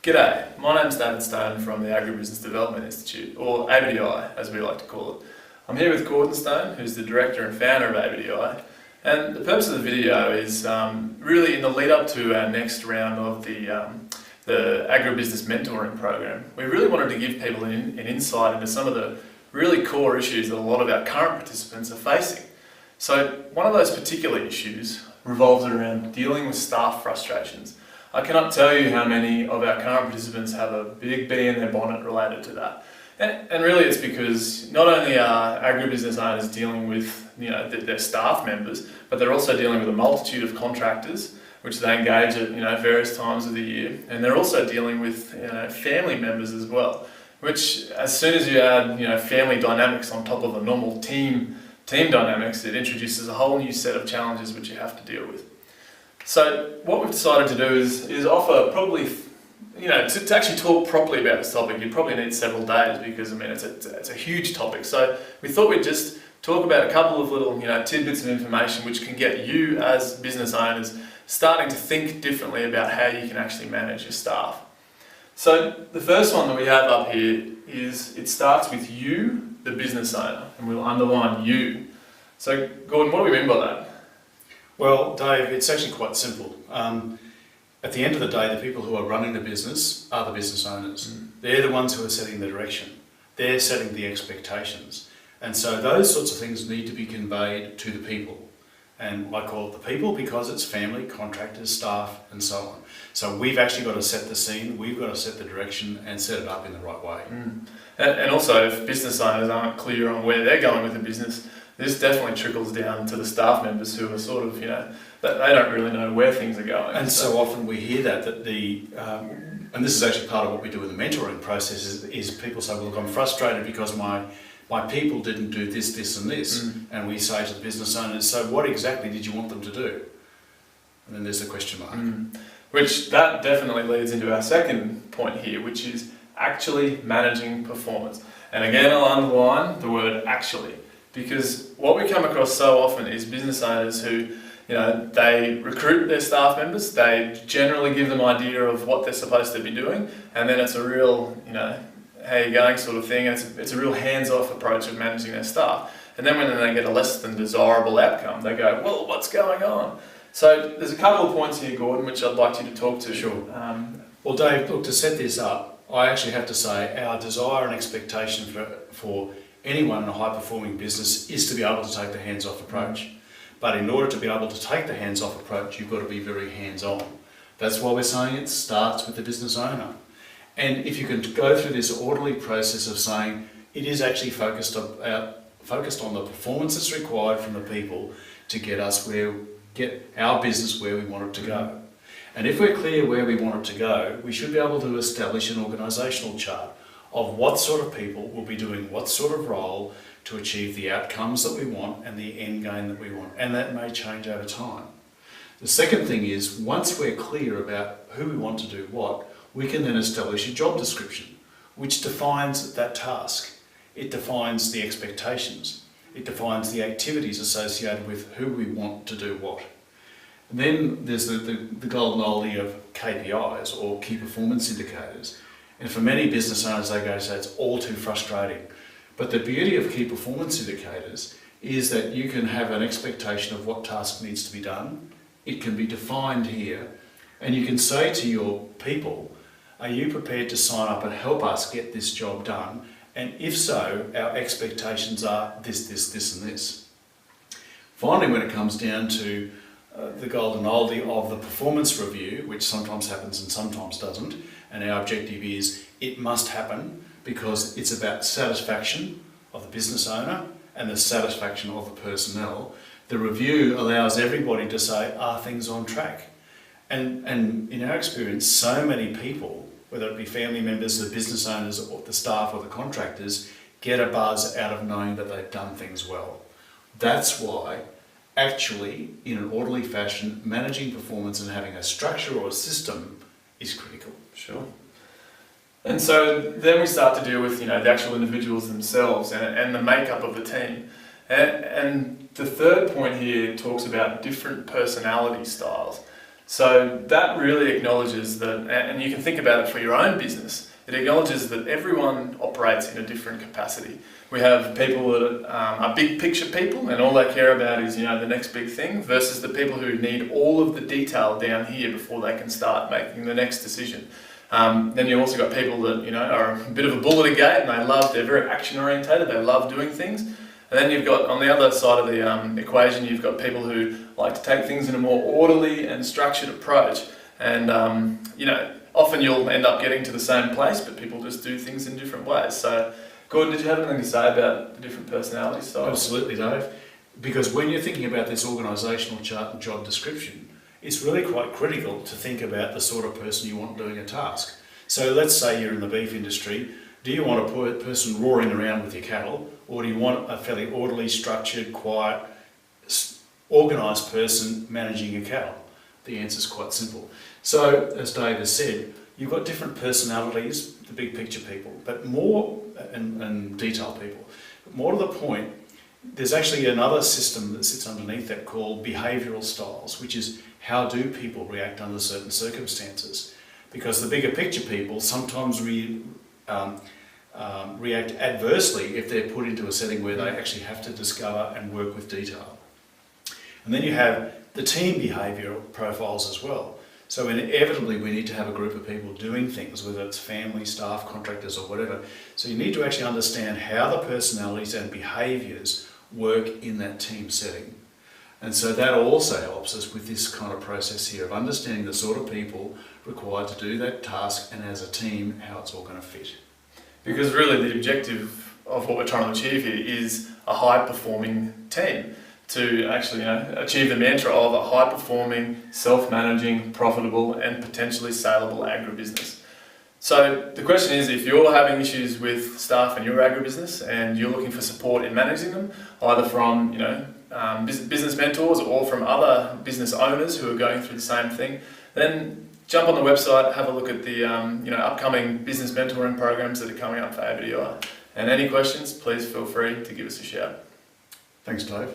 G'day, my name's David Stone from the Agri-Business Development Institute, or ABDI as we like to call it. I'm here with Gordon Stone, who's the director and founder of ABDI, and the purpose of the video is really in the lead up to our next round of the Agri-Business mentoring program. We really wanted to give people an insight into some of the really core issues that a lot of our current participants are facing. So one of those particular issues revolves around dealing with staff frustrations. I cannot tell you how many of our current participants have a big bee in their bonnet related to that. And really it's because not only are agribusiness owners dealing with their staff members, but they're also dealing with a multitude of contractors which they engage at various times of the year, and they're also dealing with family members as well, which as soon as you add family dynamics on top of a normal team dynamics, it introduces a whole new set of challenges which you have to deal with. So what we've decided to do is offer probably, to actually talk properly about this topic, you probably need several days because it's a huge topic. So we thought we'd just talk about a couple of little tidbits of information which can get you as business owners starting to think differently about how you can actually manage your staff. So the first one that we have up here is it starts with you, the business owner, and we'll underline you. So Gordon, what do we mean by that? Well, Dave, it's actually quite simple. At the end of the day, the people who are running the business are the business owners. They're the ones who are setting the direction. They're setting the expectations. And so those sorts of things need to be conveyed to the people. And I call it the people because it's family, contractors, staff, and so on. So we've actually got to set the scene, we've got to set the direction and set it up in the right way. And also, if business owners aren't clear on where they're going with the business, this definitely trickles down to the staff members who are sort of, that they don't really know where things are going. And so often we hear that and this is actually part of what we do in the mentoring process, is people say, well, look, I'm frustrated because my people didn't do this, this and this. And we say to the business owners, so what exactly did you want them to do? And then there's the question mark. Which that definitely leads into our second point here, which is actually managing performance. And again, I'll underline the word actually, because what we come across so often is business owners who, they recruit their staff members, they generally give them an idea of what they're supposed to be doing, and then it's a real, how you going sort of thing. It's a real hands-off approach of managing their staff. And then when they get a less than desirable outcome, they go, well, what's going on? So there's a couple of points here, Gordon, which I'd like you to talk to. Sure. Well, Dave, look, to set this up, I actually have to say our desire and expectation for anyone in a high-performing business is to be able to take the hands-off approach. But in order to be able to take the hands-off approach, you've got to be very hands-on. That's why we're saying it starts with the business owner. And if you can go through this orderly process of saying it is actually focused on the performance that's required from the people to get our business where we want it to go. And if we're clear where we want it to go, we should be able to establish an organisational chart of what sort of people will be doing what sort of role to achieve the outcomes that we want and the end game that we want. And that may change over time. The second thing is, once we're clear about who we want to do what, we can then establish a job description, which defines that task. It defines the expectations. It defines the activities associated with who we want to do what. And then there's the golden oldie of KPIs, or key performance indicators. And for many business owners, they go, so it's all too frustrating. But the beauty of key performance indicators is that you can have an expectation of what task needs to be done. It can be defined here. And you can say to your people, are you prepared to sign up and help us get this job done? And if so, our expectations are this, this, this and this. Finally, when it comes down to the golden oldie of the performance review, which sometimes happens and sometimes doesn't, and our objective is it must happen because it's about satisfaction of the business owner and the satisfaction of the personnel. The review allows everybody to say, are things on track? And in our experience, so many people, whether it be family members, the business owners, or the staff or the contractors, get a buzz out of knowing that they've done things well. That's why, actually, in an orderly fashion, managing performance and having a structure or a system is critical. Sure. And so then we start to deal with the actual individuals themselves and the makeup of the team. And the third point here talks about different personality styles. So that really acknowledges that, and you can think about it for your own business, it acknowledges that everyone operates in a different capacity. We have people that are big picture people and all they care about is, the next big thing, versus the people who need all of the detail down here before they can start making the next decision. Then you've also got people that, are a bit of a bull at a gate and they're very action orientated, they love doing things. And then you've got, on the other side of the equation, you've got people who like to take things in a more orderly and structured approach. And, often you'll end up getting to the same place, but people just do things in different ways. So, Gordon, did you have anything to say about the different personality styles? Absolutely, Dave. Because when you're thinking about this organisational chart and job description, it's really quite critical to think about the sort of person you want doing a task. So let's say you're in the beef industry. Do you want a person roaring around with your cattle, or do you want a fairly orderly, structured, quiet, organised person managing your cattle? The answer is quite simple. So, as Dave has said, you've got different personalities, the big picture people, but more, and detail people. But more to the point, there's actually another system that sits underneath that called behavioural styles, which is how do people react under certain circumstances. Because the bigger picture people sometimes react adversely if they're put into a setting where they actually have to discover and work with detail. And then you have the team behavioural profiles as well. So inevitably we need to have a group of people doing things, whether it's family, staff, contractors or whatever. So you need to actually understand how the personalities and behaviours work in that team setting. And so that also helps us with this kind of process here of understanding the sort of people required to do that task and as a team how it's all going to fit. Because really the objective of what we're trying to achieve here is a high performing team. To actually achieve the mantra of a high performing, self-managing, profitable and potentially saleable agribusiness. So the question is, if you're having issues with staff in your agribusiness and you're looking for support in managing them, either from business mentors or from other business owners who are going through the same thing, then jump on the website, have a look at the upcoming business mentoring programs that are coming up for ABDI. And any questions, please feel free to give us a shout. Thanks, Dave.